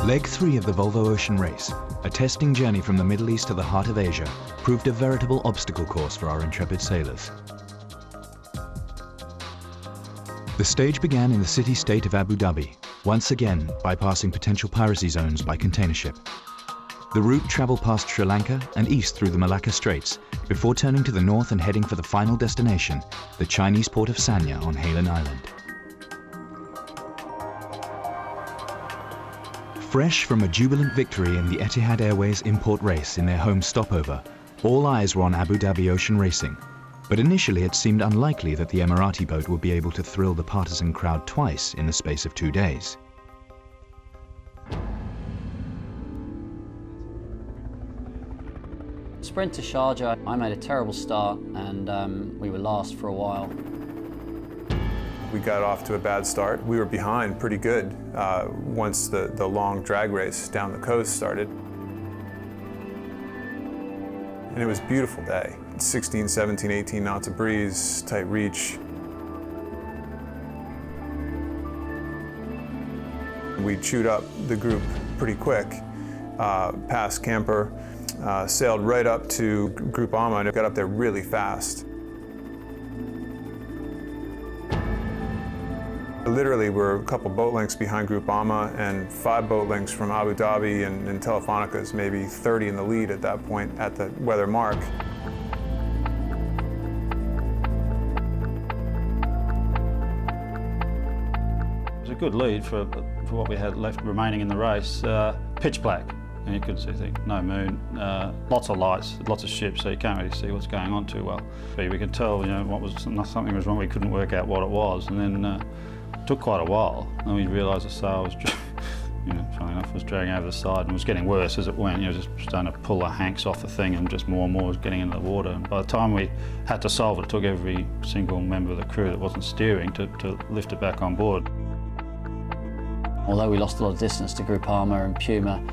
Leg 3 of the Volvo Ocean Race, a testing journey from the Middle East to the heart of Asia, proved a veritable obstacle course for our intrepid sailors. The stage began in the city-state of Abu Dhabi, once again bypassing potential piracy zones by container ship. The route travelled past Sri Lanka and east through the Malacca Straits, before turning to the north and heading for the final destination, the Chinese port of Sanya on Hainan Island. Fresh from a jubilant victory in the Etihad Airways import race in their home stopover, all eyes were on Abu Dhabi Ocean Racing. But initially it seemed unlikely that the Emirati boat would be able to thrill the partisan crowd twice in the space of 2 days. Sprint to Sharjah, I made a terrible start and we were last for a while. We got off to a bad start. We were behind pretty good once the long drag race down the coast started. And it was a beautiful day. 16, 17, 18 knots of breeze, tight reach. We chewed up the group pretty quick, past Camper, sailed right up to GROUPAMA and got up there really fast. Literally, we're a couple boat lengths behind GROUPAMA and 5 boat lengths from Abu Dhabi, and Telefonica is maybe 30 in the lead at that point at the weather mark. It was a good lead for what we had left remaining in the race. Pitch black, and you couldn't see anything. No moon, lots of lights, lots of ships, so you can't really see what's going on too well. But we could tell, something was wrong. We couldn't work out what it was, and then. Took quite a while, and we realised the sail was, funny enough, was dragging over the side and was getting worse as it went. Just starting to pull the hanks off the thing, and just more and more was getting into the water. And by the time we had to solve it, it took every single member of the crew that wasn't steering to lift it back on board. Although we lost a lot of distance to GROUPAMA and Puma,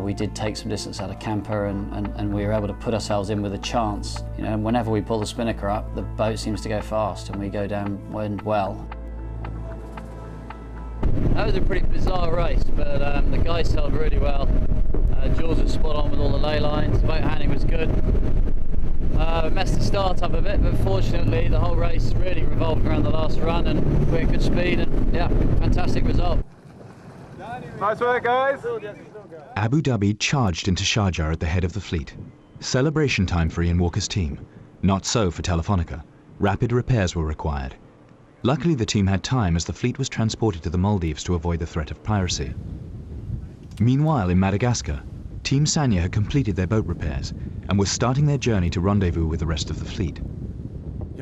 we did take some distance out of Camper, and we were able to put ourselves in with a chance. Whenever we pull the spinnaker up, the boat seems to go fast, and we go downwind well. That was a pretty bizarre race, but the guys sailed really well. Jules was spot on with all the ley lines, boat handling was good. Messed the start up a bit, but fortunately the whole race really revolved around the last run, and we're at good speed, and yeah, fantastic result. Nice work, guys! Abu Dhabi charged into Sharjah at the head of the fleet. Celebration time for Ian Walker's team. Not so for Telefonica. Rapid repairs were required. Luckily, the team had time as the fleet was transported to the Maldives to avoid the threat of piracy. Meanwhile, in Madagascar, Team Sanya had completed their boat repairs and was starting their journey to rendezvous with the rest of the fleet.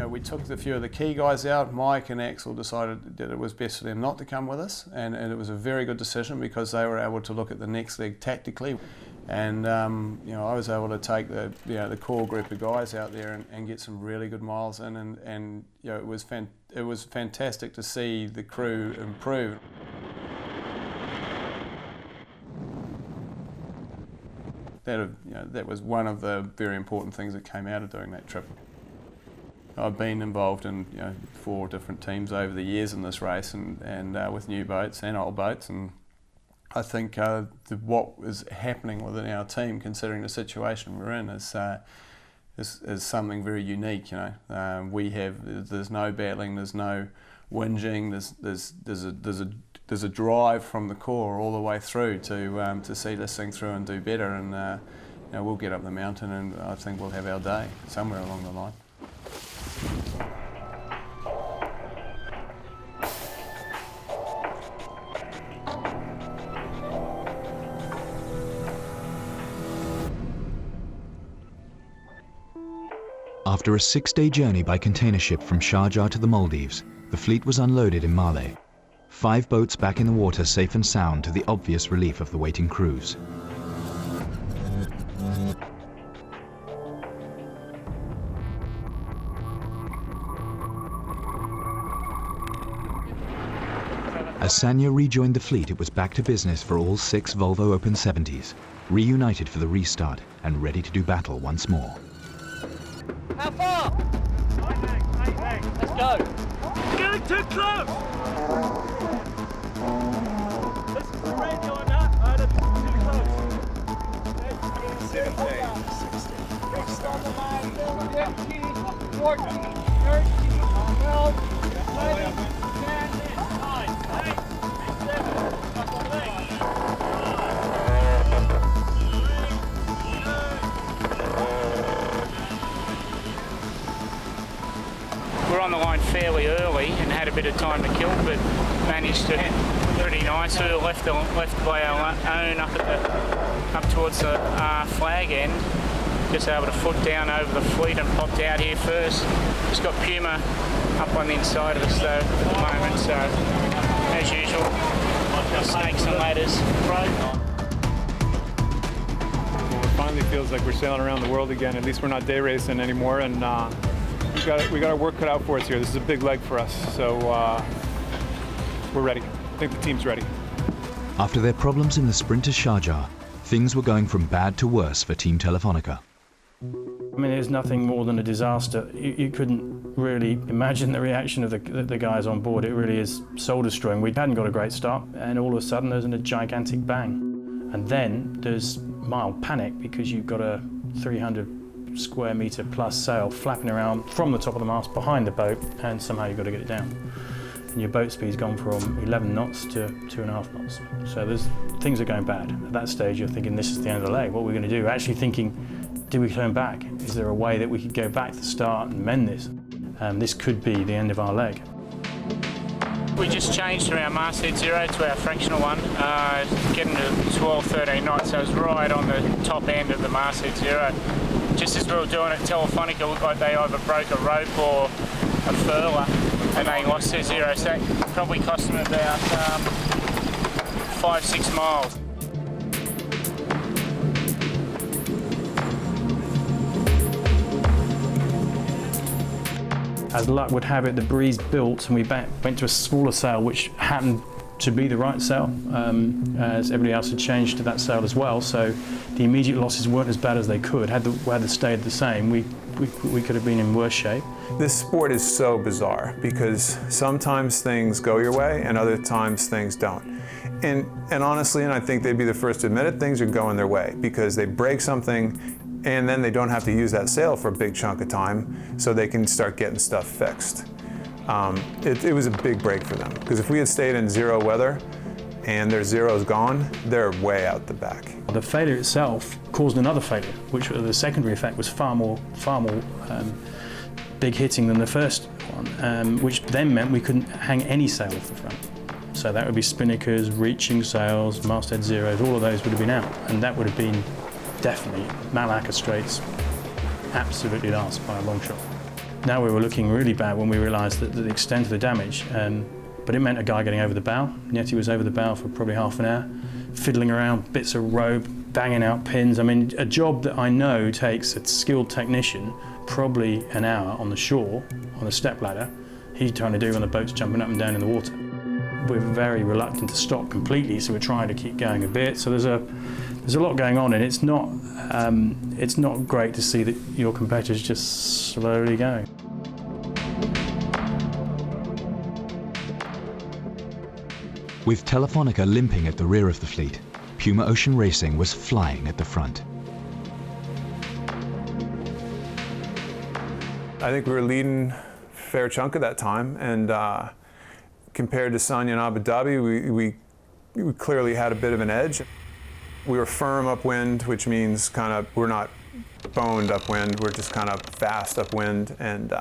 We took a few of the key guys out. Mike and Axel decided that it was best for them not to come with us, and it was a very good decision because they were able to look at the next leg tactically. And I was able to take the core group of guys out there and get some really good miles in, and it was fantastic to see the crew improve. That was one of the very important things that came out of doing that trip. I've been involved in 4 different teams over the years in this race, and with new boats and old boats, and I think what is happening within our team, considering the situation we're in, is something very unique. There's no battling, there's no whinging, there's a drive from the core all the way through to see this thing through and do better, and we'll get up the mountain, and I think we'll have our day somewhere along the line. After a 6-day journey by container ship from Sharjah to the Maldives, the fleet was unloaded in Malé. 5 boats back in the water safe and sound, to the obvious relief of the waiting crews. As Sanya rejoined the fleet, it was back to business for all 6 Volvo Open 70s, reunited for the restart and ready to do battle once more. How far? 8 legs. Let's go. Getting too close. This is the radio on that. We're on the line fairly early and had a bit of time to kill, but managed to pretty nice. We were left by our own up towards the flag end. Just able to foot down over the fleet and popped out here first. Just got Puma up on the inside of us though at the moment, so as usual, snakes and ladders. Well, it finally feels like we're sailing around the world again. At least we're not day racing anymore, and we got our work cut out for us here. This is a big leg for us, so we're ready. I think the team's ready. After their problems in the sprint to Sharjah, things were going from bad to worse for Team Telefonica. I mean, it's nothing more than a disaster. You couldn't really imagine the reaction of the guys on board. It really is soul-destroying. We hadn't got a great start, and all of a sudden there's a gigantic bang. And then there's mild panic because you've got a 300 square metre plus sail flapping around from the top of the mast behind the boat, and somehow you've got to get it down. And your boat speed's gone from 11 knots to 2.5 knots. So things are going bad. At that stage, you're thinking, this is the end of the leg. What are we going to do? Actually thinking, do we turn back? Is there a way that we could go back to the start and mend this? This could be the end of our leg. We just changed from our masthead 0 to our fractional one, getting to 12, 13 knots, so it was right on the top end of the masthead 0. Just as we were doing it, Telefonica looked like they either broke a rope or a furler, and they lost their 0, so that probably cost them about 5-6 miles. As luck would have it, the breeze built and we went to a smaller sail, which happened to be the right sail, as everybody else had changed to that sail as well, so the immediate losses weren't as bad as they could. Had they stayed the same, we could have been in worse shape. This sport is so bizarre because sometimes things go your way and other times things don't. And honestly, and I think they'd be the first to admit it, things are going their way because they break something and then they don't have to use that sail for a big chunk of time, so they can start getting stuff fixed. It was a big break for them, because if we had stayed in 0 weather and their 0's gone, they're way out the back. The failure itself caused another failure, which the secondary effect was far more big hitting than the first one, which then meant we couldn't hang any sail off the front. So that would be spinnakers, reaching sails, masthead 0s, all of those would have been out, and that would have been definitely Malacca Straits absolutely last by a long shot. Now we were looking really bad when we realised that the extent of the damage, but it meant a guy getting over the bow. Yeti was over the bow for probably half an hour, fiddling around bits of rope, banging out pins. I mean, a job that I know takes a skilled technician probably an hour on the shore, on a step ladder, he's trying to do when the boat's jumping up and down in the water. We're very reluctant to stop completely, so we're trying to keep going a bit. So there's a lot going on, and it's not great to see that your competitor's just slowly going. With Telefonica limping at the rear of the fleet, Puma Ocean Racing was flying at the front. I think we were leading a fair chunk of that time, and compared to Sanya and Abu Dhabi, we clearly had a bit of an edge. We were firm upwind, which means kind of we're not boned upwind, we're just kind of fast upwind, and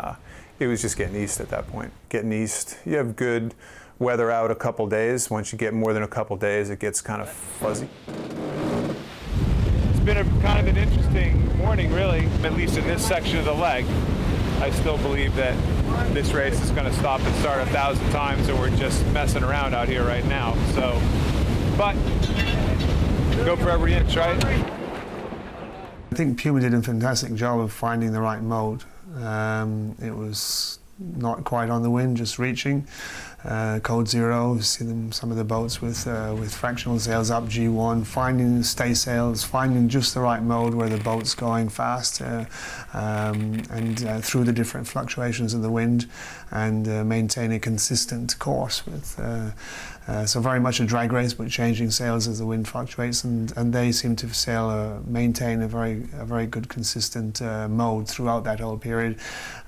it was just getting east at that point. Getting east, you have good weather out a couple days. Once you get more than a couple days, it gets kind of fuzzy. It's been kind of an interesting morning, really, at least in this section of the leg. I still believe that this race is going to stop and start 1,000 times, and we're just messing around out here right now. So, but go for every inch, right? I think Puma did a fantastic job of finding the right mode. It was not quite on the wind, just reaching. Code Zero, see them, some of the boats with fractional sails up G1, finding stay sails, finding just the right mode where the boat's going fast, and through the different fluctuations of the wind, and maintain a consistent course with. So very much a drag race, but changing sails as the wind fluctuates, and they seem to maintain a very good consistent mode throughout that whole period.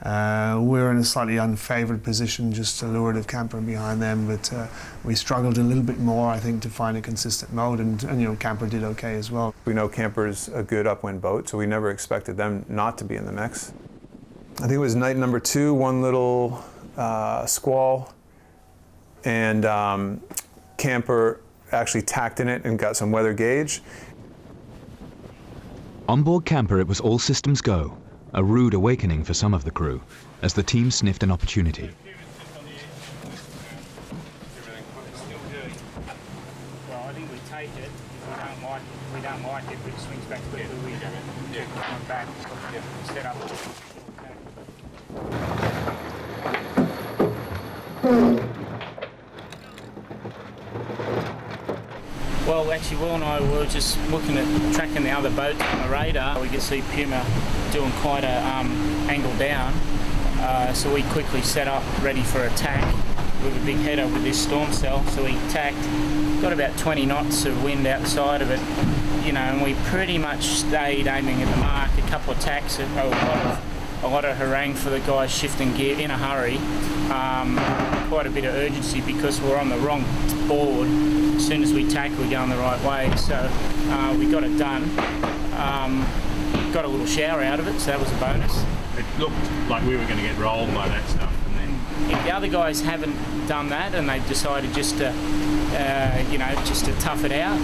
We're in a slightly unfavoured position, just a lurid camper behind them, but we struggled a little bit more, I think, to find a consistent mode, and you know, camper did okay as well. We know camper's a good upwind boat, so we never expected them not to be in the mix. I think it was night number 2, one little squall, and camper actually tacked in it and got some weather gauge. On board camper, it was all systems go, a rude awakening for some of the crew, as the team sniffed an opportunity. Well, I think we take it. If we don't like it, it swings back to the we come back, set up. Well, actually, Will and I were just looking at tracking the other boats on the radar. We could see Puma doing quite a angle down, so we quickly set up ready for attack with a big header with this storm cell. So we tacked, got about 20 knots of wind outside of it, you know, and we pretty much stayed aiming at the mark. A couple of tacks, a lot of harangue for the guys shifting gear in a hurry. Quite a bit of urgency because we're on the wrong board. As soon as we tack, we're going the right way. So we got it done. Got a little shower out of it, so that was a bonus. It looked like we were going to get rolled by that stuff. And then if the other guys haven't done that and they've decided just to, just to tough it out,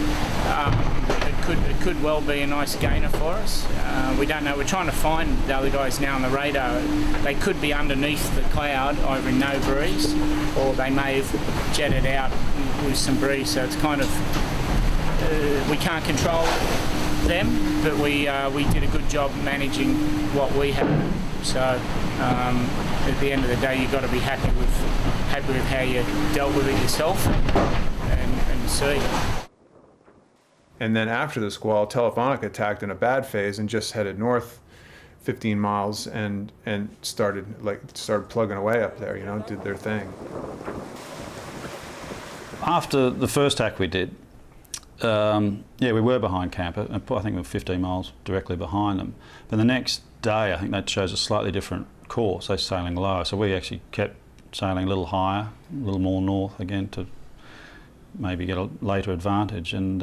it could well be a nice gainer for us. We don't know. We're trying to find the other guys now on the radar. They could be underneath the cloud, either in no breeze, or they may have jetted out with some breeze. So it's kind of we can't control them, but we did a good job managing what we had. So at the end of the day, you've got to be happy with how you dealt with it yourself and see. And then after the squall, Telefonica attacked in a bad phase and just headed north 15 miles and started plugging away up there, you know, did their thing. After the first attack we did, we were behind camper, I think we were 15 miles directly behind them. But the next day, I think they chose a slightly different course. They were sailing lower, so we actually kept sailing a little higher, a little more north again to maybe get a later advantage. And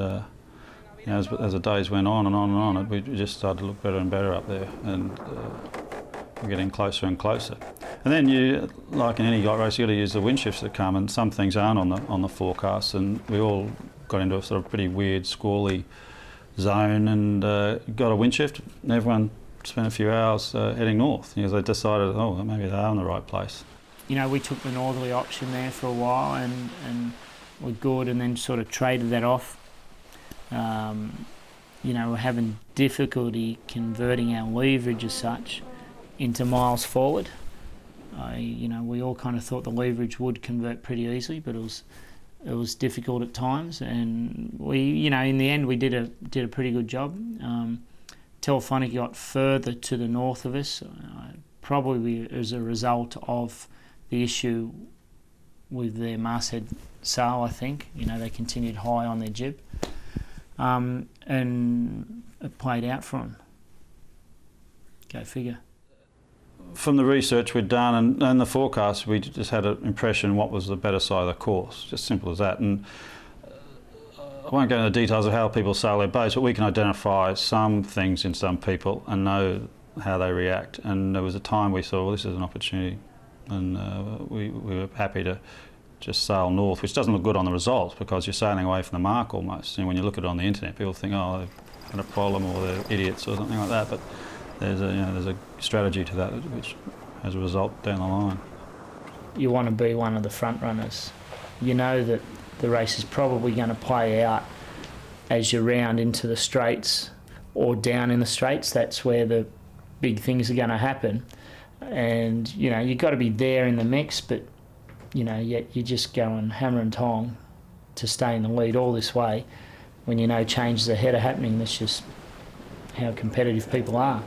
as the days went on and on and on, we just started to look better and better up there, and we're getting closer and closer. And then you, like in any yacht race, you've got to use the wind shifts that come, and some things aren't on the forecast, and we all got into a sort of pretty weird squally zone and got a wind shift, and everyone spent a few hours heading north because they decided, oh, maybe they are in the right place. You know, we took the northerly option there for a while and we're good, and then sort of traded that off. We're having difficulty converting our leverage as such into miles forward. We all kind of thought the leverage would convert pretty easily, but it was difficult at times, and we, in the end, we did a pretty good job. Telefonica got further to the north of us, probably as a result of the issue with their masthead sail, I think. They continued high on their jib. And it played out for them. Go figure. From the research we'd done and the forecast, we just had an impression what was the better side of the course, just simple as that. And I won't go into the details of how people sail their boats, but we can identify some things in some people and know how they react. And there was a time we saw, well, this is an opportunity, and we were happy to just sail north, which doesn't look good on the results because you're sailing away from the mark almost. And when you look at it on the internet, people think, oh, they've got a problem or they're idiots or something like that. But there's a strategy to that which has a result down the line. You want to be one of the front runners. You know that the race is probably going to play out as you round into the straights or down in the straights. That's where the big things are going to happen. And, you've got to be there in the mix, but you know, yet you're just going hammer and tong to stay in the lead all this way when you know changes ahead are happening. That's just how competitive people are.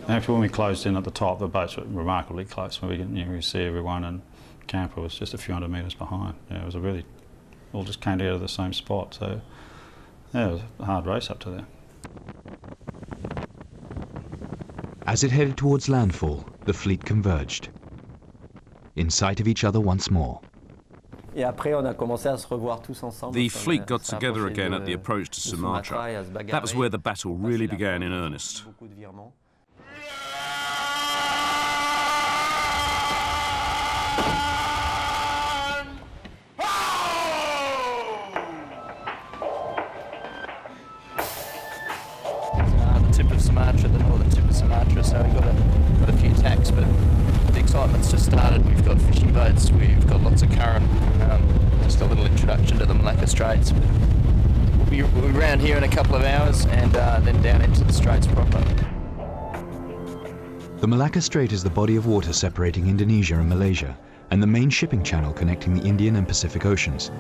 Actually, when we closed in at the top, the boats were remarkably close. We could see everyone, and camper was just a few hundred metres behind. Yeah, it was a really, all just came together at the same spot. So, yeah, it was a hard race up to there. As it headed towards landfall, the fleet converged, in sight of each other once more. The fleet got together again at the approach to Sumatra. That was where the battle really began in earnest. The tip of Sumatra, the northern tip of Sumatra, so we've got a few tacks, but the excitement's just started. We've got fishing boats, we've got lots of current, just a little introduction to the Malacca Straits. We'll be around here in a couple of hours and then down into the Straits proper. The Malacca Strait is the body of water separating Indonesia and Malaysia, and the main shipping channel connecting the Indian and Pacific Oceans.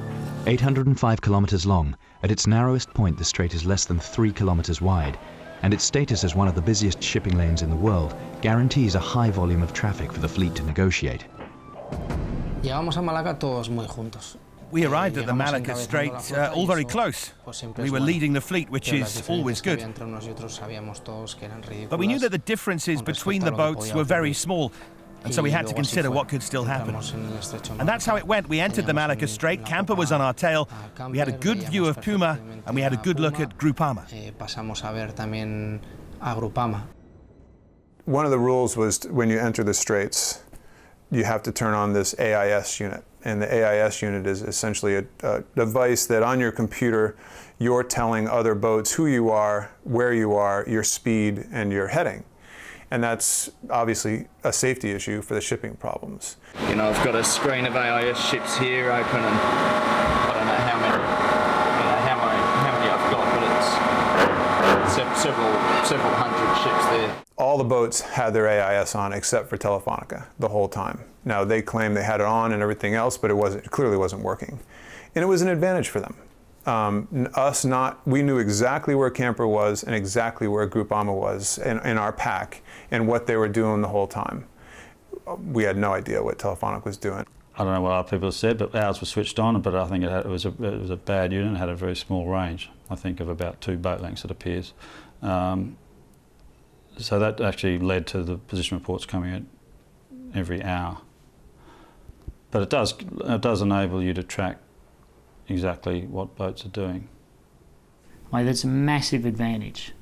805 kilometers long, at its narrowest point the strait is less than 3 kilometers wide, and its status as one of the busiest shipping lanes in the world guarantees a high volume of traffic for the fleet to negotiate. We arrived at the Malacca Strait all very close. We were leading the fleet, which is always good. But we knew that the differences between the boats were very small, and so we had to consider what could still happen. And that's how it went. We entered the Malacca Strait, camper was on our tail, we had a good view of Puma, and we had a good look at GROUPAMA. One of the rules was when you enter the Straits, you have to turn on this AIS unit. And the AIS unit is essentially a device that on your computer, you're telling other boats who you are, where you are, your speed, and your heading. And that's obviously a safety issue for the shipping problems. You know, I've got a screen of AIS ships here open, and I don't know how many I've got, but it's several hundred ships there. All the boats had their AIS on except for Telefonica the whole time. Now they claimed they had it on and everything else, but it clearly wasn't working. And it was an advantage for them. We knew exactly where camper was and exactly where GROUPAMA was in our pack and what they were doing the whole time. We had no idea what Telefonica was doing. I don't know what other people have said, but ours was switched on, but I think it was a bad unit and had a very small range, I think of about 2 boat lengths, it appears. So that actually led to the position reports coming in every hour. But it does enable you to track exactly what boats are doing. Like, that's a massive advantage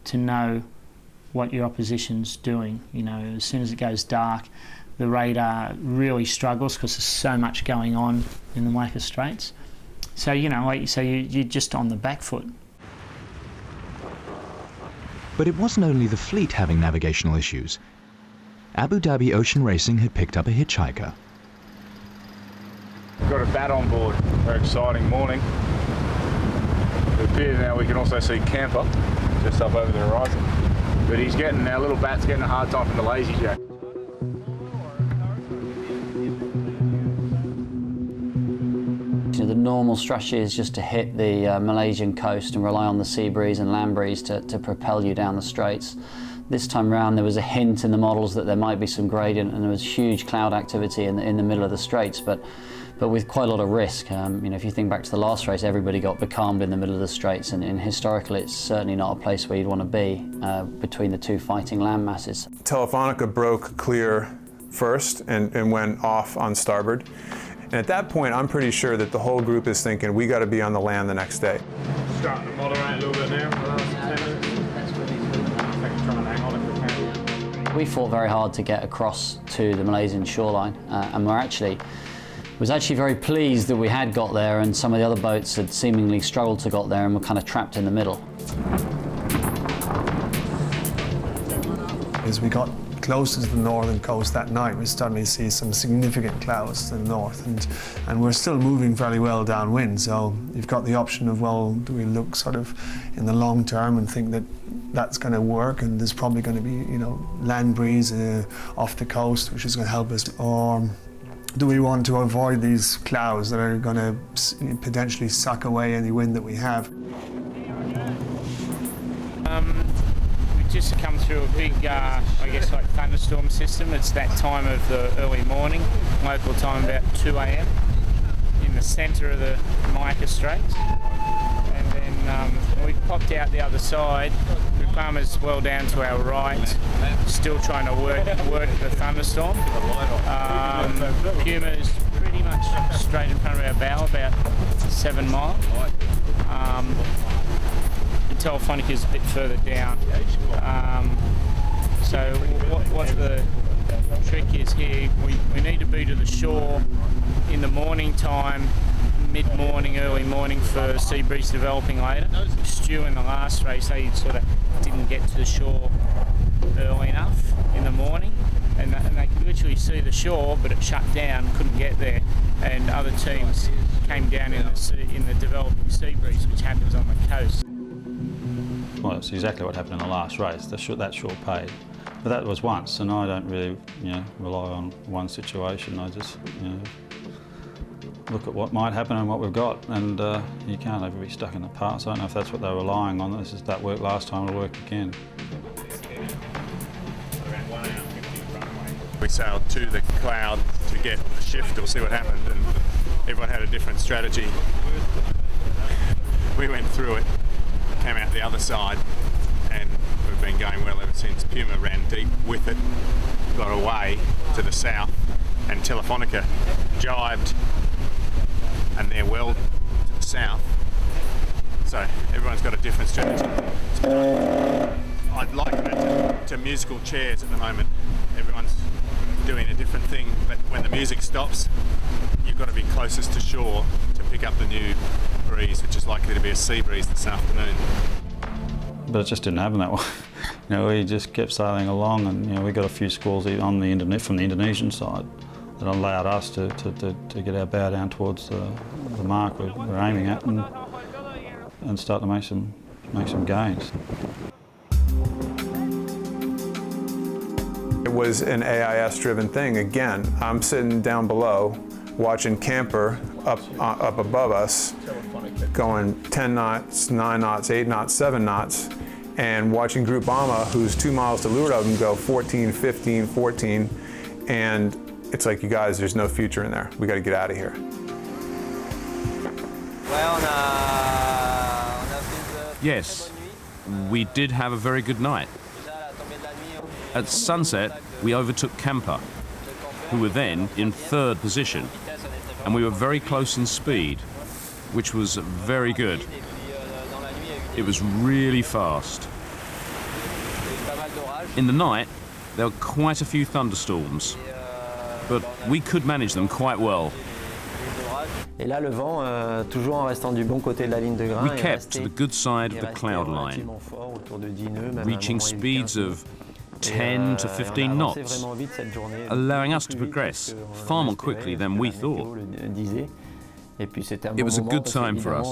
to know what your opposition's doing. You know, as soon as it goes dark, the radar really struggles because there's so much going on in the Malacca Straits. So, you know, like you say, you're just on the back foot. But it wasn't only the fleet having navigational issues. Abu Dhabi Ocean Racing had picked up a hitchhiker. We've got a bat on board. Very exciting morning. It appears now we can also see camper just up over the horizon. But our little bat's getting a hard time from the lazy jack. The normal strategy is just to hit the Malaysian coast and rely on the sea breeze and land breeze to propel you down the straits. This time round there was a hint in the models that there might be some gradient, and there was huge cloud activity in the middle of the straits, but with quite a lot of risk. You know, if you think back to the last race, everybody got becalmed in the middle of the straits, and historically it's certainly not a place where you'd want to be between the two fighting land masses. Telefonica broke clear first and went off on starboard. And at that point, I'm pretty sure that the whole group is thinking, we got to be on the land the next day. Starting to moderate a little bit now for the last 10 minutes. Try and hang on if we can. We fought very hard to get across to the Malaysian shoreline, and was actually very pleased that we had got there, and some of the other boats had seemingly struggled to get there and were kind of trapped in the middle. As we got closer to the northern coast that night, we started to see some significant clouds to the north, and we're still moving fairly well downwind, so you've got the option of, well, do we look sort of in the long term and think that that's going to work and there's probably going to be, you know, land breeze off the coast which is going to help us, or Do we want to avoid these clouds that are going to potentially suck away any wind that we have? We just come through a big, I guess, like thunderstorm system. It's that time of the early morning, local time about 2 a.m. in the centre of the Malacca Straight. And then we popped out the other side. GROUPAMA's well down to our right, still trying to work the thunderstorm. Puma's pretty much straight in front of our bow, about 7 miles. Telefonica is a bit further down. So what the trick is here, we need to be to the shore in the morning time, mid-morning, early morning for sea breeze developing later. Stu in the last race, they sort of didn't get to the shore early enough in the morning, and they could literally see the shore, but it shut down, couldn't get there, and other teams came down in the developing sea breeze, which happens on the coast. Well, that's exactly what happened in the last race. That shore paid, but that was once, and I don't really, rely on one situation. I just, look at what might happen and what we've got, and you can't ever be stuck in the past. I don't know if that's what they're relying on. That worked last time, it'll work again. We sailed to the cloud to get the shift or see what happened, and everyone had a different strategy. We went through it, came out the other side, and we've been going well ever since. Puma ran deep with it, got away to the south, and Telefonica jibed, and they're well to the south. So everyone's got a different strategy. I'd liken it to musical chairs at the moment. Everyone's doing a different thing, but when the music stops, you've got to be closest to shore to pick up the new breeze, which is likely to be a sea breeze this afternoon. But it just didn't happen that way. We just kept sailing along, and we got a few squalls on from the Indonesian side that allowed us to get our bow down towards the mark we're aiming at, and start to make some gains. It was an AIS-driven thing. Again, I'm sitting down below, watching camper up above us, going 10 knots, 9 knots, 8 knots, 7 knots, and watching GROUPAMA, who's 2 miles to leeward of them, go 14, 15, 14, and it's like, you guys, there's no future in there. We got to get out of here. Yes, we did have a very good night. At sunset, we overtook Camper, who were then in 3rd position, and we were very close in speed, which was very good. It was really fast. In the night, there were quite a few thunderstorms, but we could manage them quite well. We kept to the good side of the cloud line, reaching speeds of 10 to 15 knots, allowing us to progress far more quickly than we thought. It was a good time for us,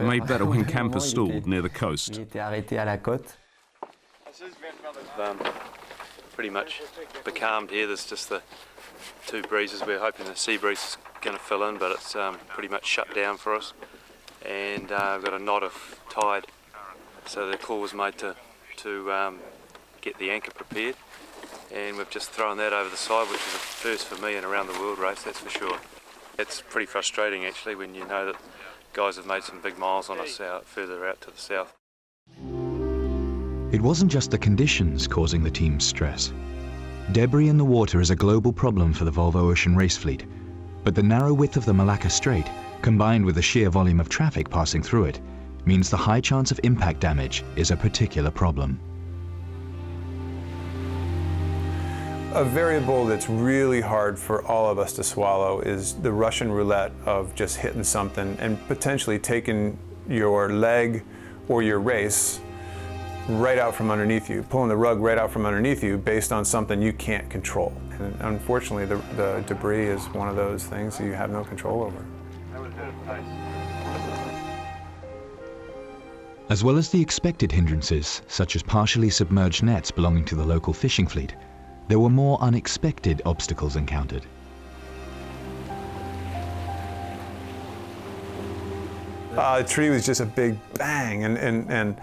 made better when Camper stalled near the coast. Pretty much becalmed here. There's just the 2 breezes. We're hoping the sea breeze is going to fill in, but it's pretty much shut down for us. And we've got a knot of tide, so the call was made to get the anchor prepared, and we've just thrown that over the side, which is a first for me in a round the world race, that's for sure. It's pretty frustrating actually when you know that guys have made some big miles on us further out to the south. It wasn't just the conditions causing the team's stress. Debris in the water is a global problem for the Volvo Ocean Race fleet, but the narrow width of the Malacca Strait, combined with the sheer volume of traffic passing through it, means the high chance of impact damage is a particular problem. A variable that's really hard for all of us to swallow is the Russian roulette of just hitting something and potentially taking your leg or your race right out from underneath you, pulling the rug right out from underneath you based on something you can't control. And unfortunately, the debris is one of those things that you have no control over. As well as the expected hindrances, such as partially submerged nets belonging to the local fishing fleet, there were more unexpected obstacles encountered. The tree was just a big bang, and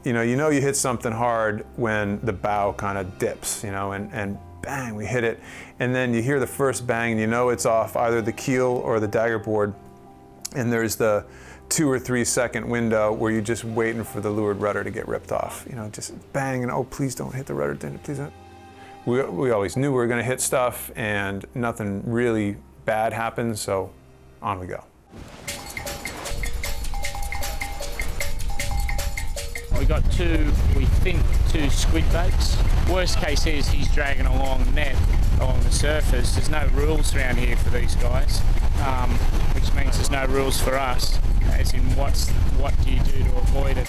you know you hit something hard when the bow kind of dips, you know, and bang, we hit it, and then you hear the first bang, and you know it's off either the keel or the dagger board, and there's the 2 or 3 second window where you're just waiting for the leeward rudder to get ripped off, you know, just bang, and oh, please don't hit the rudder, please don't. We always knew we were going to hit stuff, and nothing really bad happened, so on we go. We got we think two squid boats. Worst case is he's dragging along a net along the surface. There's no rules around here for these guys, which means there's no rules for us, as in what do you do to avoid it.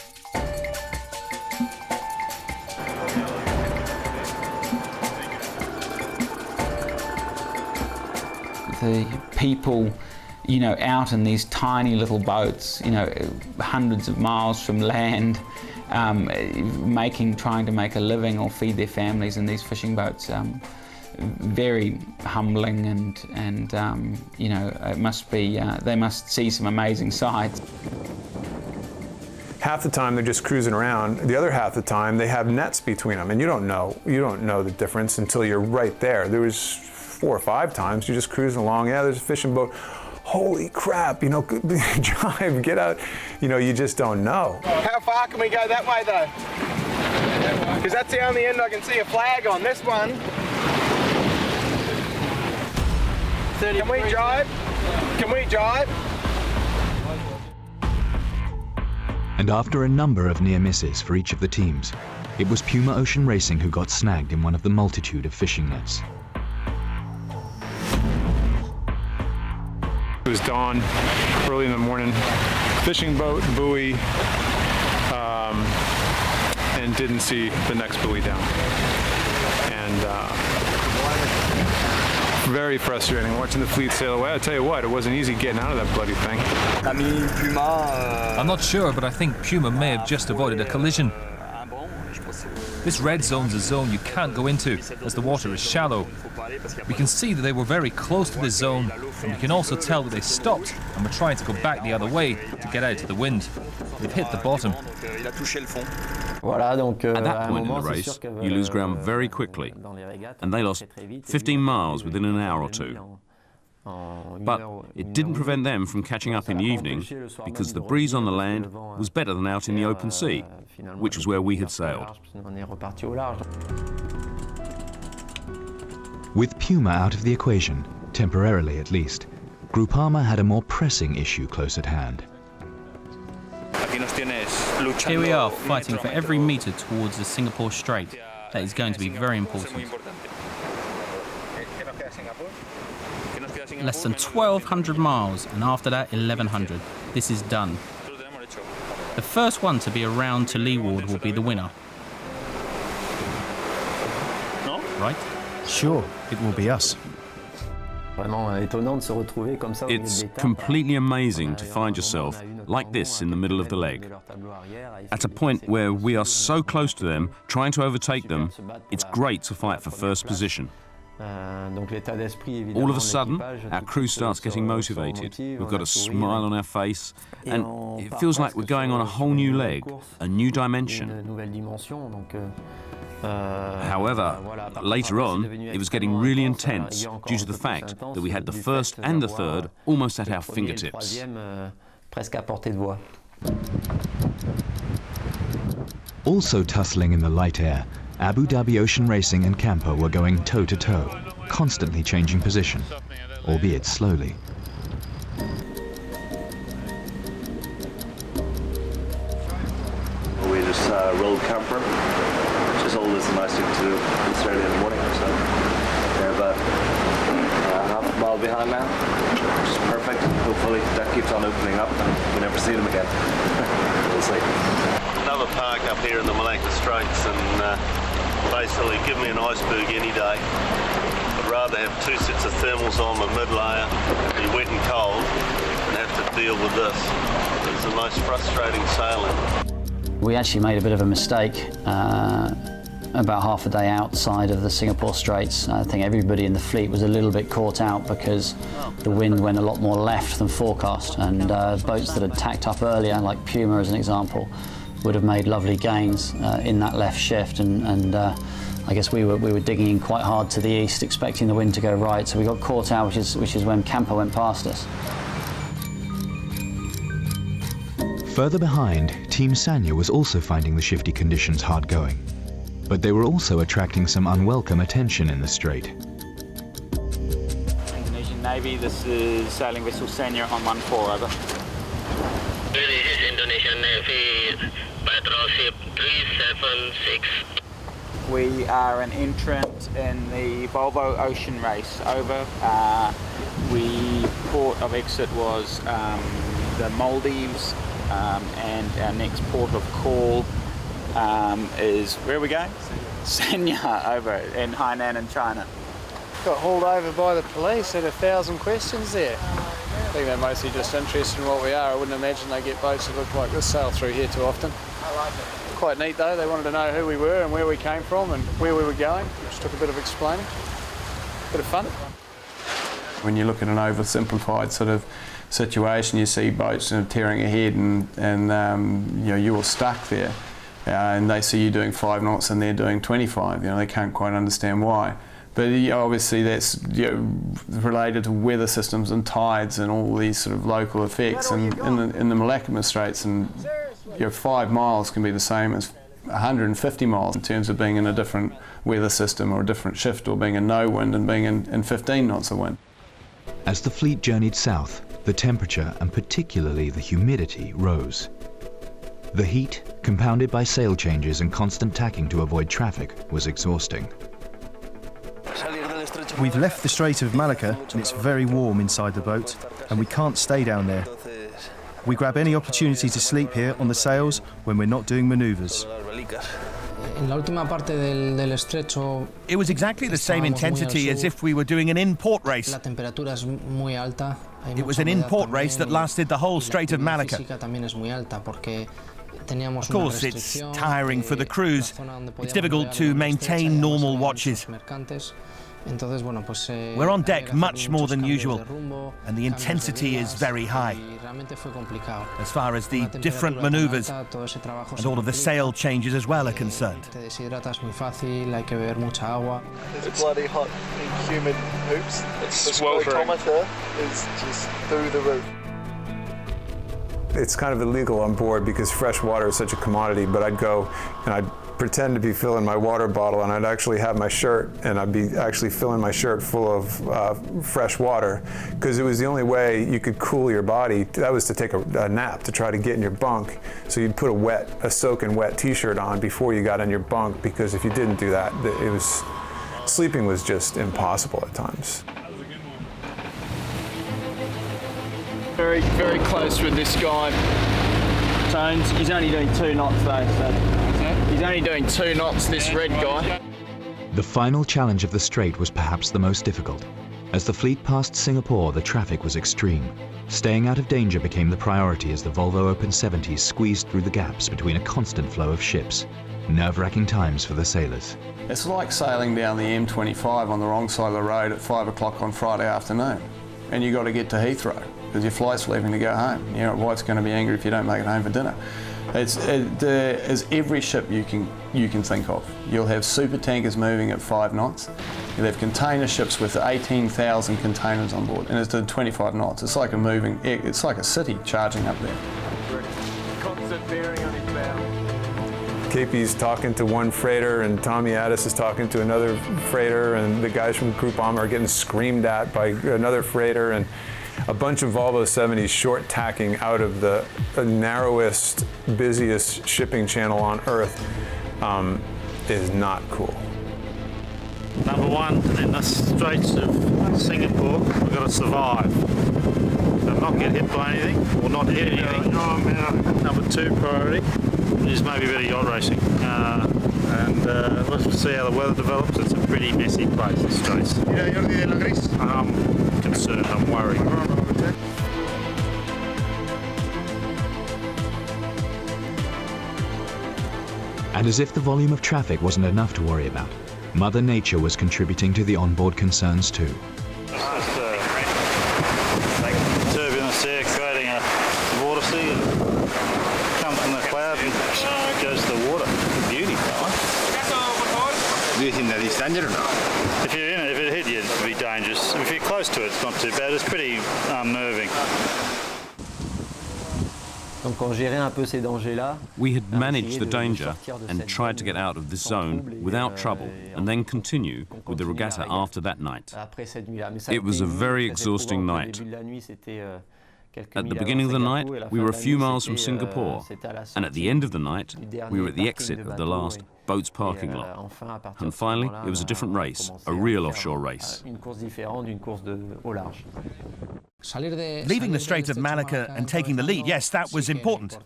The people, you know, out in these tiny little boats, you know, hundreds of miles from land, trying to make a living or feed their families in these fishing boats. Very humbling, and you know, it must be, they must see some amazing sights. Half the time they're just cruising around. The other half the time they have nets between them, and you don't know the difference until you're right there. There was 4 or 5 times you're just cruising along. Yeah, there's a fishing boat. Holy crap! You know, drive, get out. You know, you just don't know. How far can we go that way though? Because that's the only end I can see a flag on. This one. Can we drive? Can we drive? And after a number of near misses for each of the teams, it was Puma Ocean Racing who got snagged in one of the multitude of fishing nets. It was dawn, early in the morning, fishing boat, buoy, and didn't see the next buoy down. And very frustrating watching the fleet sail away. I tell you what, it wasn't easy getting out of that bloody thing. I'm not sure, but I think Puma may have just avoided a collision. This red zone's a zone you can't go into, as the water is shallow. We can see that they were very close to this zone, and we can also tell that they stopped and were trying to go back the other way to get out to the wind. They've hit the bottom. At that point in the race, you lose ground very quickly, and they lost 15 miles within an hour or two. But it didn't prevent them from catching up in the evening, because the breeze on the land was better than out in the open sea, which was where we had sailed. With Puma out of the equation, temporarily at least, GROUPAMA had a more pressing issue close at hand. Here we are, fighting for every metre towards the Singapore Strait. That is going to be very important. Less than 1,200 miles, and after that 1,100. This is done. The first one to be around to leeward will be the winner. Right? Sure, it will be us. It's completely amazing to find yourself like this in the middle of the leg. At a point where we are so close to them, trying to overtake them, it's great to fight for first position. All of a sudden, our crew starts getting motivated. We've got a smile on our face, and it feels like we're going on a whole new leg, a new dimension. However, later on, it was getting really intense due to the fact that we had the first and the third almost at our fingertips. Also tussling in the light air, Abu Dhabi Ocean Racing and Camper were going toe-to-toe, constantly changing position, albeit slowly. We just rolled Camper, which is always the nice thing to do on Saturday in the morning or so. They're about half a mile behind now, which is perfect. Hopefully that keeps on opening up and we never see them again. We'll see. Another park up here in the Malacca Straits, and basically give me an iceberg any day. I'd rather have 2 sets of thermals on my mid-layer, be wet and cold, and have to deal with this. It's the most frustrating sailing. We actually made a bit of a mistake about half a day outside of the Singapore Straits. I think everybody in the fleet was a little bit caught out because the wind went a lot more left than forecast, and boats that had tacked up earlier, like Puma as an example, would have made lovely gains in that left shift, and I guess we were digging in quite hard to the east, expecting the wind to go right, so we got caught out, which is when Camper went past us. Further behind, Team Sanya was also finding the shifty conditions hard going, but they were also attracting some unwelcome attention in the strait. Indonesian Navy, this is sailing vessel Sanya on 1-4, over. This is Indonesian Navy, patrol ship 376. We are an entrant in the Volvo Ocean Race, over. Port of exit was the Maldives, and our next port of call is, where are we going? Sanya, over in Hainan in China. Got hauled over by the police, had 1,000 questions there. I think they're mostly just interested in what we are. I wouldn't imagine they get boats that look like this sail through here too often. Quite neat though, they wanted to know who we were and where we came from and where we were going, which took a bit of explaining. Bit of fun. When you look at an oversimplified sort of situation, you see boats tearing ahead and you're stuck there, and they see you doing 5 knots and they're doing 25. They can't quite understand why. But obviously that's related to weather systems and tides and all these sort of local effects. And in the Malacca Straits, and 5 miles can be the same as 150 miles in terms of being in a different weather system or a different shift, or being in no wind and being in 15 knots of wind. As the fleet journeyed south, the temperature and particularly the humidity rose. The heat, compounded by sail changes and constant tacking to avoid traffic, was exhausting. We've left the Strait of Malacca and it's very warm inside the boat, and we can't stay down there. We grab any opportunity to sleep here on the sails when we're not doing manoeuvres. It was exactly the same intensity as if we were doing an in-port race. It was an in-port race that lasted the whole Strait of Malacca. Of course, it's tiring for the crews. It's difficult to maintain normal watches. We're on deck much more than usual, and the intensity is very high. As far as the different manoeuvres and all of the sail changes as well are concerned. It's bloody hot and humid hoops. The swelterometer is just through the roof. It's kind of illegal on board because fresh water is such a commodity, but I'd go and I'd pretend to be filling my water bottle, and I'd actually have my shirt, and I'd be actually filling my shirt full of fresh water, because it was the only way you could cool your body. That was to take a nap, to try to get in your bunk. So you'd put a soaking wet t-shirt on before you got in your bunk, because if you didn't do that, sleeping was just impossible at times. Very, very close with this guy. Tones, he's only doing 2 knots though, so he's only doing 2 knots, this red guy. The final challenge of the strait was perhaps the most difficult. As the fleet passed Singapore, the traffic was extreme. Staying out of danger became the priority as the Volvo Open 70s squeezed through the gaps between a constant flow of ships. Nerve-wracking times for the sailors. It's like sailing down the M25 on the wrong side of the road at 5 o'clock on Friday afternoon, and you got to get to Heathrow because your flight's leaving to go home. Wife's going to be angry if you don't make it home for dinner. There is every ship you can think of. You'll have super tankers moving at 5 knots. You'll have container ships with 18,000 containers on board, and it's at 25 knots. It's like it's like a city charging up there. Constant bearing on his bow. KP's talking to one freighter, and Tommy Addis is talking to another freighter, and the guys from GROUPAMA are getting screamed at by another freighter, and a bunch of Volvo 70s short tacking out of the narrowest, busiest shipping channel on Earth is not cool. Number 1, in the Straits of Singapore, we've got to survive. So not get hit by anything, or not hit anything. Number 2 priority is maybe a bit of yacht racing. And let's see how the weather develops. It's a pretty messy place, the Straits. I'm concerned, I'm worried. And as if the volume of traffic wasn't enough to worry about, Mother Nature was contributing to the onboard concerns too. Just like turbulence there, creating a water sea, and comes from the cloud and goes to the water. Beauty, right? Do you think that is dangerous or not? If you're in it, if it hit you, it'd be dangerous. If you're close to it, it's not too bad. It's pretty unnerving. We had managed the danger and tried to get out of this zone without trouble and then continue with the regatta after that night. It was a very exhausting night. At the beginning of the night, we were a few miles from Singapore, and at the end of the night, we were at the exit of the last boat's parking lot. And finally, it was a different race, a real offshore race. Leaving the Strait of Malacca and taking the lead, yes, that was important.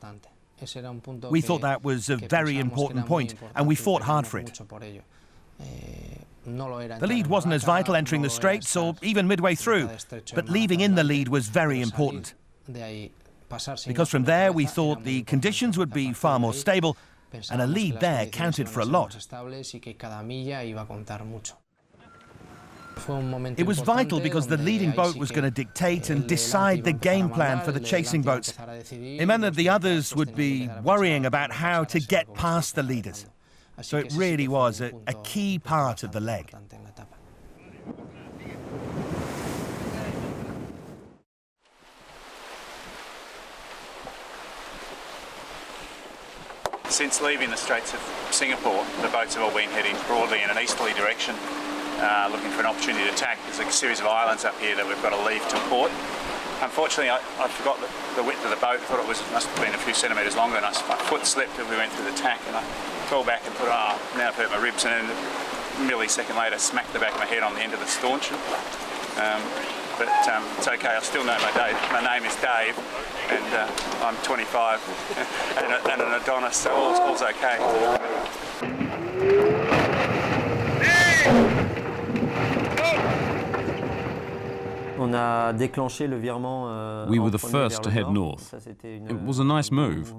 We thought that was a very important point, and we fought hard for it. The lead wasn't as vital entering the Straits or even midway through, but leaving in the lead was very important. Because from there we thought the conditions would be far more stable, and a lead there counted for a lot. It was vital because the leading boat was going to dictate and decide the game plan for the chasing boats. It meant that the others would be worrying about how to get past the leaders. So it really was a key part of the leg. Since leaving the Straits of Singapore, the boats have all been heading broadly in an easterly direction, looking for an opportunity to attack. There's a series of islands up here that we've got to leave to port. Unfortunately, I forgot the width of the boat. I thought it must have been a few centimetres longer, and my foot slipped as we went through the tack, and I fell back and thought, oh, now I've hurt my ribs, and then a millisecond later smacked the back of my head on the end of the stanchion. But it's okay, I still know my name is Dave, and I'm 25 and an Adonis, so all's okay. We were the first to head north. It was a nice move,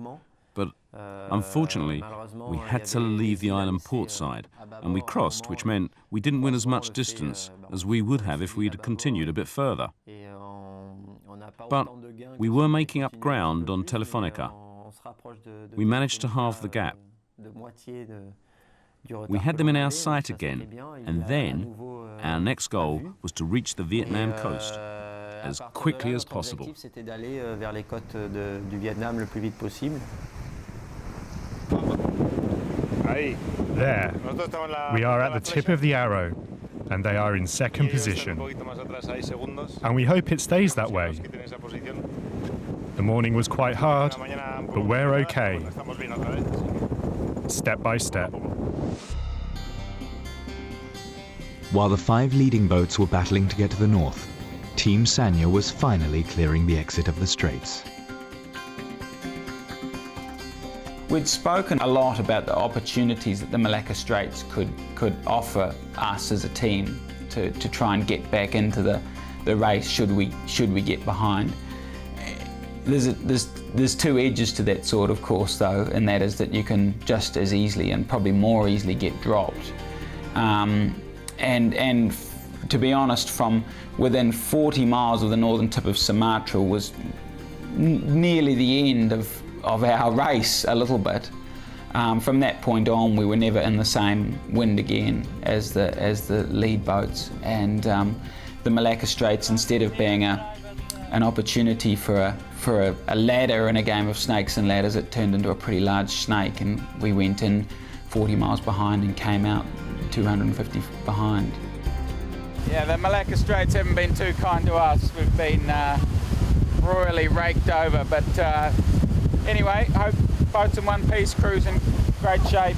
but unfortunately we had to leave the island port side, and we crossed, which meant we didn't win as much distance as we would have if we'd continued a bit further. But we were making up ground on Telefonica. We managed to halve the gap. We had them in our sight again, and then our next goal was to reach the Vietnam coast as quickly as possible. There, we are at the tip of the arrow, and they are in second position. And we hope it stays that way. The morning was quite hard, but we're okay. Step by step. While the 5 leading boats were battling to get to the north, Team Sanya was finally clearing the exit of the Straits. We'd spoken a lot about the opportunities that the Malacca Straits could offer us as a team to try and get back into the race should we get behind. There's 2 edges to that sword, of course, though, and that is that you can just as easily and probably more easily get dropped. And to be honest, from within 40 miles of the northern tip of Sumatra was nearly the end of our race a little bit. From that point on, we were never in the same wind again as the lead boats, and the Malacca Straits, instead of being an opportunity for a ladder in a game of snakes and ladders, it turned into a pretty large snake, and we went in 40 miles behind and came out 250 behind. Yeah, the Malacca Straits haven't been too kind to us. We've been royally raked over, but anyway, hope boats in one piece, crew's in great shape,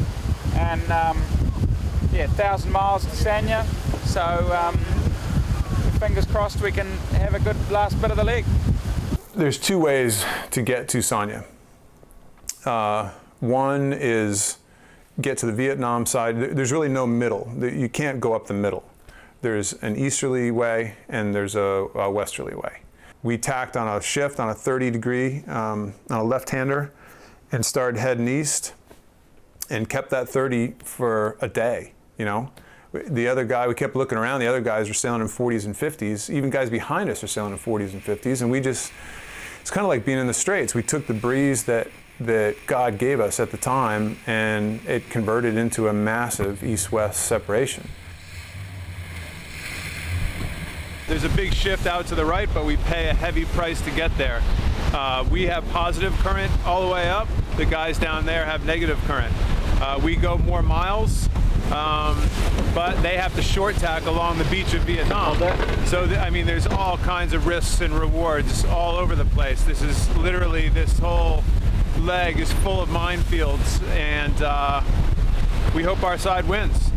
and yeah, 1,000 miles to Sanya, so fingers crossed we can have a good last bit of the leg. There's 2 ways to get to Sanya. One is get to the Vietnam side. There's really no middle. You can't go up the middle. There's an easterly way and there's a westerly way. We tacked on a shift on a 30 degree on a left-hander and started heading east. and kept that 30 for a day, you know. The other guy, we kept looking around, the other guys were sailing in 40s and 50s, even guys behind us are sailing in 40s and 50s, and we just, it's kind of like being in the Straits. We took the breeze that God gave us at the time, and it converted into a massive east-west separation. There's a big shift out to the right, but we pay a heavy price to get there. We have positive current all the way up. The guys down there have negative current. We go more miles, but they have to short tack along the beach of Vietnam. So, I mean, there's all kinds of risks and rewards all over the place. This is literally, this whole leg is full of minefields, and we hope our side wins.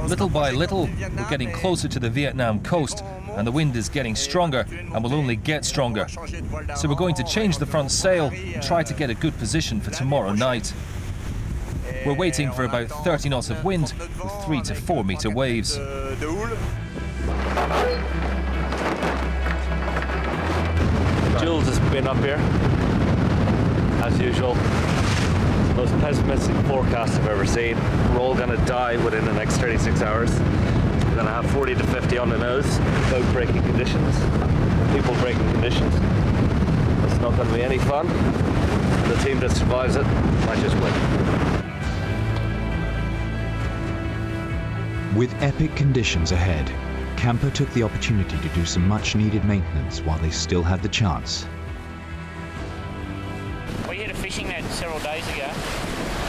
Little by little, we're getting closer to the Vietnam coast, and the wind is getting stronger and will only get stronger. So we're going to change the front sail and try to get a good position for tomorrow night. We're waiting for about 30 knots of wind with 3 to 4 meter waves. Jules has been up here, as usual. Most pessimistic forecast I've ever seen. We're all going to die within the next 36 hours. We're going to have 40 to 50 on the nose, boat breaking conditions, people breaking conditions. It's not going to be any fun. The team that survives it might just win. With epic conditions ahead, Camper took the opportunity to do some much-needed maintenance while they still had the chance. We hit a fishing net several days ago,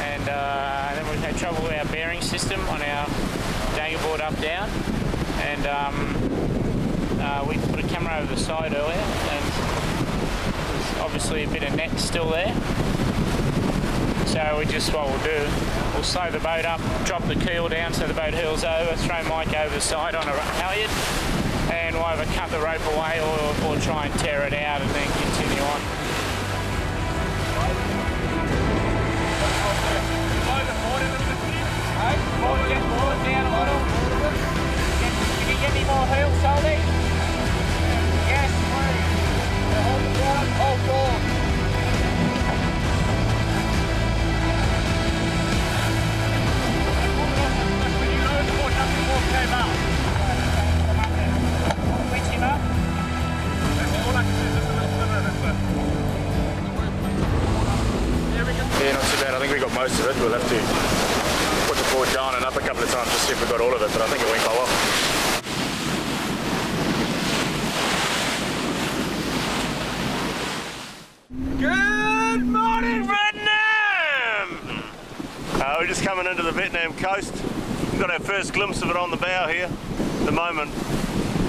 and then we've had trouble with our bearing system on our dagger board up down, and we put a camera over the side earlier, and there's obviously a bit of net still there. So what we'll do, we'll slow the boat up, drop the keel down so the boat hurls over, throw Mike over the side on a halyard, and we'll either cut the rope away or try and tear it out and then continue on. Can you get any more heels, Soldy? Yes, please. Hold the board. Hold board. Yeah, not too bad. I think we got most of it. We'll have to put the board down and up a couple of times to see if we got all of it, but I think it went quite well. Good morning, Vietnam! We're just coming into the Vietnam coast. We've got our first glimpse of it on the bow here. At the moment,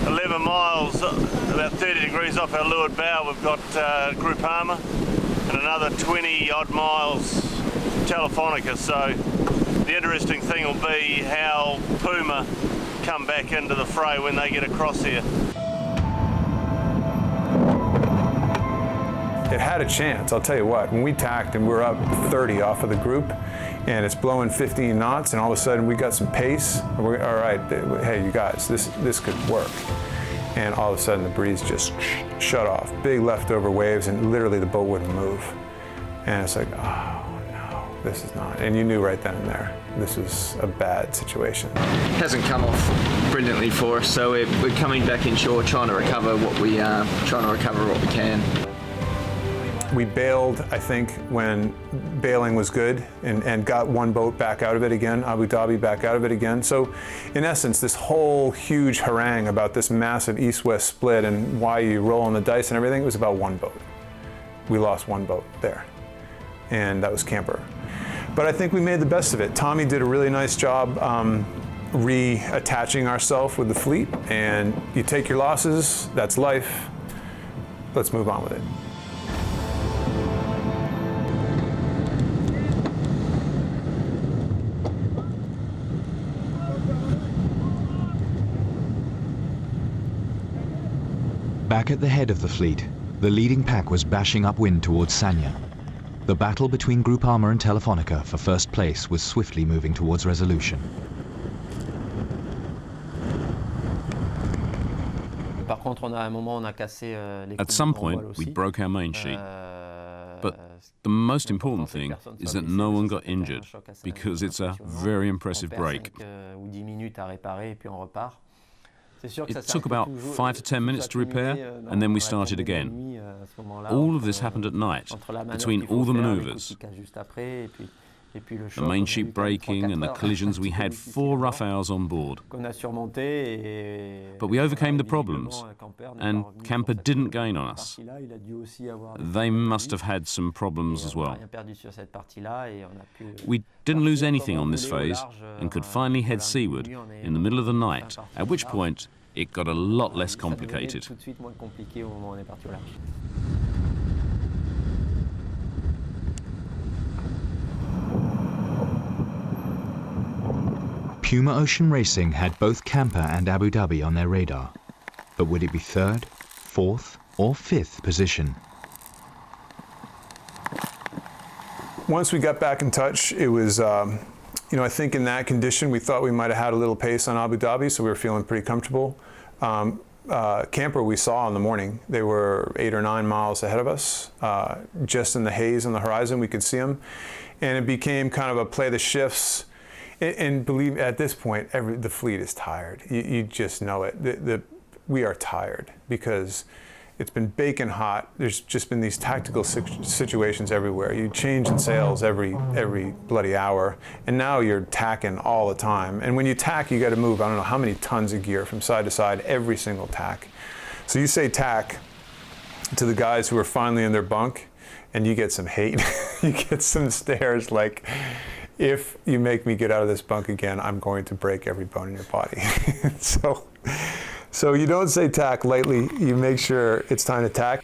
11 miles, about 30 degrees off our leeward bow, we've got GROUPAMA, and another 20 odd miles Telefonica. So the interesting thing will be how Puma come back into the fray when they get across here. It had a chance, I'll tell you what. When we tacked and we were up 30 off of the group, and it's blowing 15 knots, and all of a sudden we got some pace. We're, all right, hey, you guys, this could work. And all of a sudden the breeze just shut off. Big leftover waves, and literally the boat wouldn't move. And it's like, oh no, this is not. And you knew right then and there, this was a bad situation. It hasn't come off brilliantly for us, so we're coming back inshore, trying to recover what we can. We bailed, I think, when bailing was good, and got one boat back out of it again, Abu Dhabi back out of it again. So in essence, this whole huge harangue about this massive east-west split and why you roll on the dice and everything, it was about one boat. We lost one boat there, and that was Camper. But I think we made the best of it. Tommy did a really nice job reattaching ourselves with the fleet, and you take your losses, that's life. Let's move on with it. Back at the head of the fleet, the leading pack was bashing upwind towards Sanya. The battle between GROUPAMA and Telefonica for first place was swiftly moving towards resolution. At some point, we broke our main sheet. But the most important thing is that no one got injured, because it's a very impressive break. It took about 5 to 10 minutes to repair, and then we started again. All of this happened at night, between all the manoeuvres. The main sheet breaking and the collisions, we had 4 rough hours on board. But we overcame the problems, and Camper didn't gain on us. They must have had some problems as well. We didn't lose anything on this phase and could finally head seaward in the middle of the night, at which point it got a lot less complicated. Puma Ocean Racing had both Camper and Abu Dhabi on their radar. But would it be 3rd, 4th, or 5th position? Once we got back in touch, it was, I think in that condition, we thought we might have had a little pace on Abu Dhabi, so we were feeling pretty comfortable. Camper we saw in the morning, they were 8 or 9 miles ahead of us. Just in the haze on the horizon, we could see them. And it became kind of a play the shifts. And believe at this point, the fleet is tired. You just know it. We are tired because it's been baking hot. There's just been these tactical situations everywhere. You change in sails every bloody hour, and now you're tacking all the time. And when you tack, you got to move, I don't know how many tons of gear from side to side every single tack. So you say tack to the guys who are finally in their bunk, and you get some hate. You get some stares like, if you make me get out of this bunk again, I'm going to break every bone in your body. So you don't say tack lightly. You make sure it's time to tack.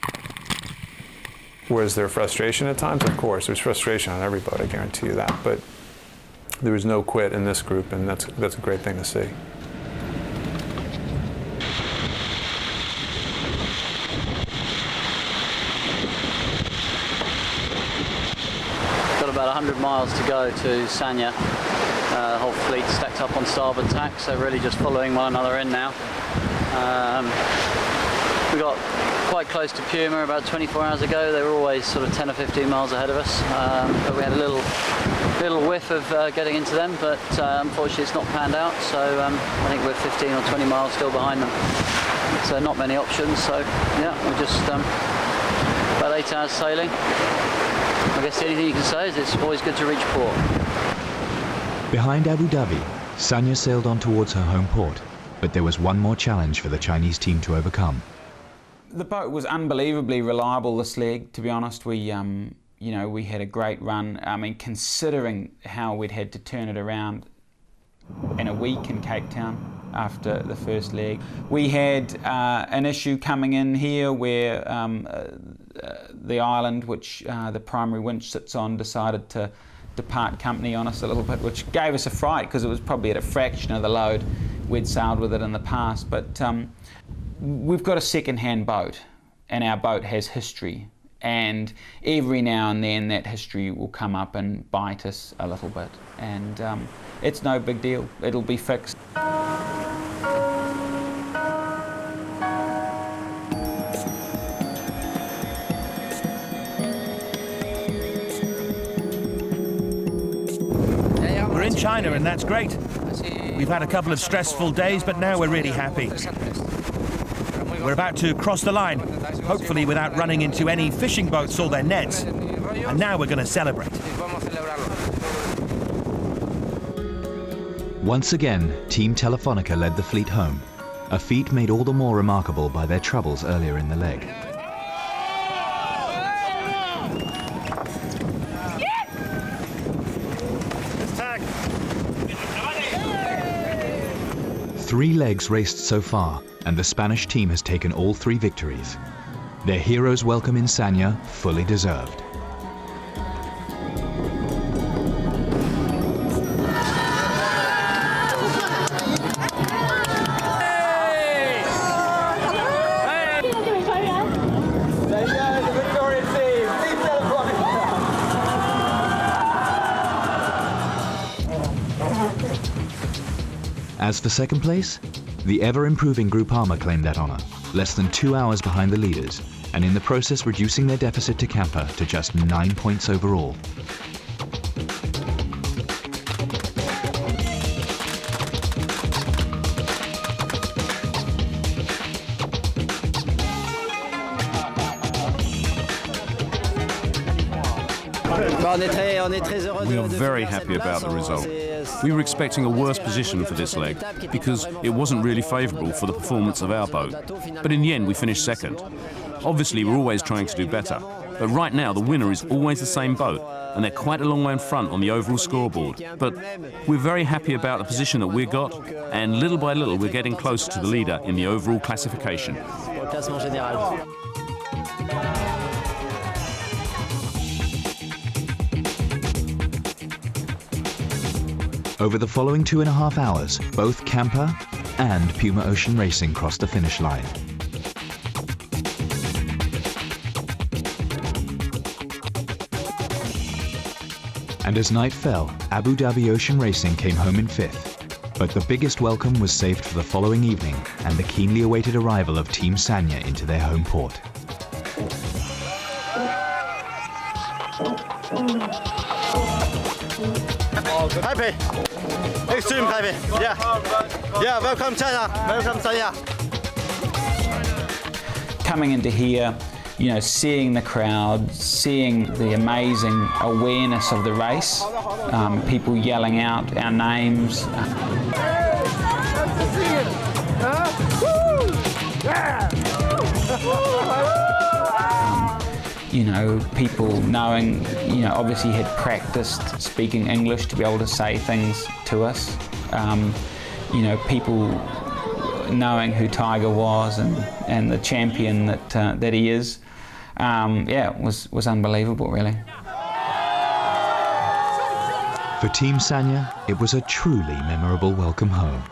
Was there frustration at times? Of course, there's frustration on every boat, I guarantee you that. But there was no quit in this group, and that's a great thing to see. About 100 miles to go to Sanya. The whole fleet stacked up on starboard tack, so really just following one another in now. We got quite close to Puma about 24 hours ago. They were always sort of 10 or 15 miles ahead of us, but we had a little whiff of getting into them, but unfortunately it's not panned out, so I think we're 15 or 20 miles still behind them. So not many options, so yeah, we're just about 8 hours sailing. I guess the only thing you can say is it's always good to reach port. Behind Abu Dhabi, Sanya sailed on towards her home port, but there was one more challenge for the Chinese team to overcome. The boat was unbelievably reliable this leg, to be honest. We had a great run. I mean, considering how we'd had to turn it around in a week in Cape Town after the first leg. We had an issue coming in here where the island, which the primary winch sits on, decided to depart company on us a little bit, which gave us a fright because it was probably at a fraction of the load we'd sailed with it in the past. But we've got a second-hand boat, and our boat has history, and every now and then that history will come up and bite us a little bit, and it's no big deal. It'll be fixed. We're in China, and that's great. We've had a couple of stressful days, but now we're really happy. We're about to cross the line, hopefully without running into any fishing boats or their nets. And now we're going to celebrate. Once again, Team Telefonica led the fleet home, a feat made all the more remarkable by their troubles earlier in the leg. Three legs raced so far, and the Spanish team has taken all 3 victories. Their hero's welcome in Sanya fully deserved. As for second place, the ever-improving GROUPAMA claimed that honour. less than 2 hours behind the leaders, and in the process reducing their deficit to Kampa to just 9 points overall. We are very happy about the result. We were expecting a worse position for this leg because it wasn't really favourable for the performance of our boat. But in the end we finished second. Obviously we're always trying to do better, but right now the winner is always the same boat and they're quite a long way in front on the overall scoreboard. But we're very happy about the position that we got, and little by little we're getting closer to the leader in the overall classification. Over the following 2.5 hours, both Kampa and Puma Ocean Racing crossed the finish line. And as night fell, Abu Dhabi Ocean Racing came home in 5th. But the biggest welcome was saved for the following evening and the keenly awaited arrival of Team Sanya into their home port. Happy, extreme happy. Yeah. Welcome China. Welcome Sanya. Coming into here, you know, seeing the crowd, seeing the amazing awareness of the race, people yelling out our names. You know, people knowing, you know, obviously had practiced speaking English to be able to say things to us. You know, people knowing who Tiger was and the champion that he is. Yeah, it was unbelievable, really. For Team Sanya, it was a truly memorable welcome home.